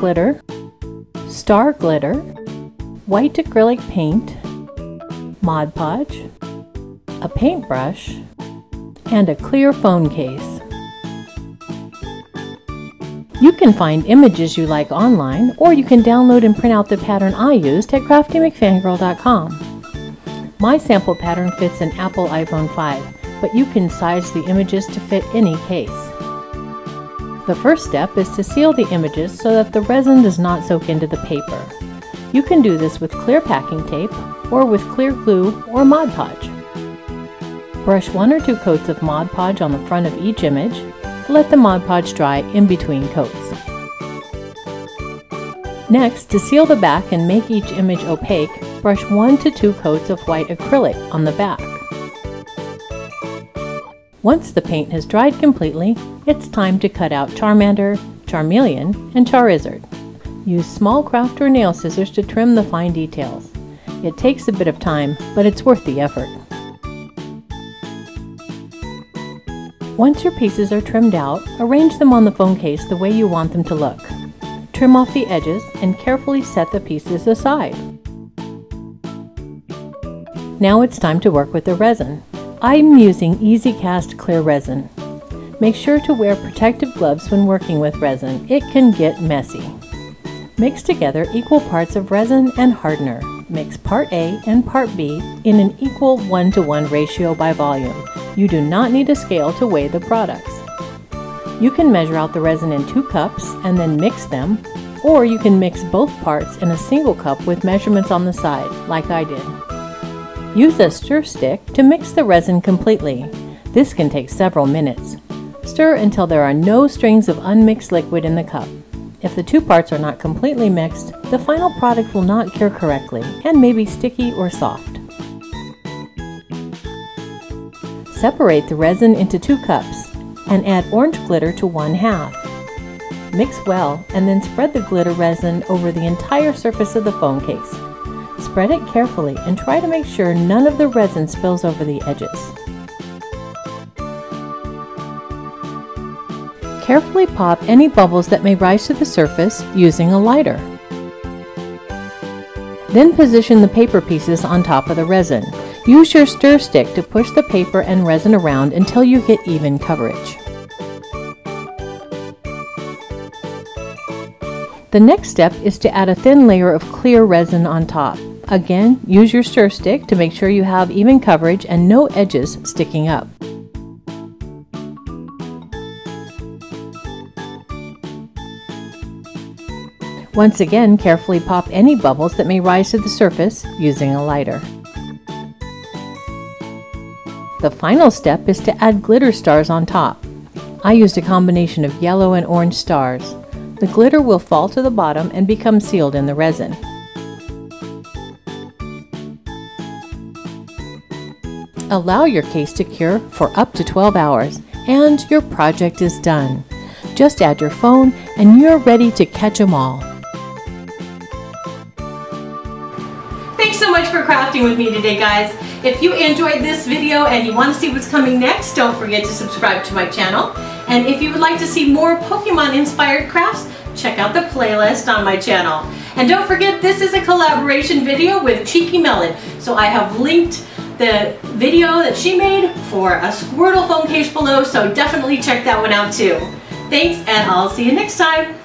glitter, star glitter, white acrylic paint, Mod Podge, a paintbrush, and a clear phone case. You can find images you like online, or you can download and print out the pattern I used at CraftyMcFangirl.com. My sample pattern fits an Apple iPhone 5, but you can size the images to fit any case. The first step is to seal the images so that the resin does not soak into the paper. You can do this with clear packing tape, or with clear glue or Mod Podge. Brush 1 or 2 coats of Mod Podge on the front of each image. Let the Mod Podge dry in between coats. Next, to seal the back and make each image opaque, brush 1 to 2 coats of white acrylic on the back. Once the paint has dried completely, it's time to cut out Charmander, Charmelion, and Charizard. Use small craft or nail scissors to trim the fine details. It takes a bit of time, but it's worth the effort. Once your pieces are trimmed out, arrange them on the phone case the way you want them to look. Trim off the edges and carefully set the pieces aside. Now it's time to work with the resin. I'm using Easy Cast clear resin. Make sure to wear protective gloves when working with resin. It can get messy. Mix together equal parts of resin and hardener. Mix part A and part B in an equal 1:1 ratio by volume. You do not need a scale to weigh the products. You can measure out the resin in 2 cups and then mix them, or you can mix both parts in a single cup with measurements on the side, like I did. Use a stir stick to mix the resin completely. This can take several minutes. Stir until there are no strings of unmixed liquid in the cup. If the 2 parts are not completely mixed, the final product will not cure correctly and may be sticky or soft. Separate the resin into 2 cups and add orange glitter to 1/2. Mix well and then spread the glitter resin over the entire surface of the phone case. Spread it carefully and try to make sure none of the resin spills over the edges. Carefully pop any bubbles that may rise to the surface using a lighter. Then position the paper pieces on top of the resin. Use your stir stick to push the paper and resin around until you get even coverage. The next step is to add a thin layer of clear resin on top. Again, use your stir stick to make sure you have even coverage and no edges sticking up. Once again, carefully pop any bubbles that may rise to the surface using a lighter. The final step is to add glitter stars on top. I used a combination of yellow and orange stars. The glitter will fall to the bottom and become sealed in the resin. Allow your case to cure for up to 12 hours and your project is done. Just add your phone and you're ready to catch them all. Thanks so much for crafting with me today, guys. If you enjoyed this video and you want to see what's coming next, don't forget to subscribe to my channel. And if you would like to see more Pokemon inspired crafts, check out the playlist on my channel. And don't forget, this is a collaboration video with Cheeky Melon. So I have linked the video that she made for a Squirtle phone case below, so definitely check that one out too. Thanks, and I'll see you next time.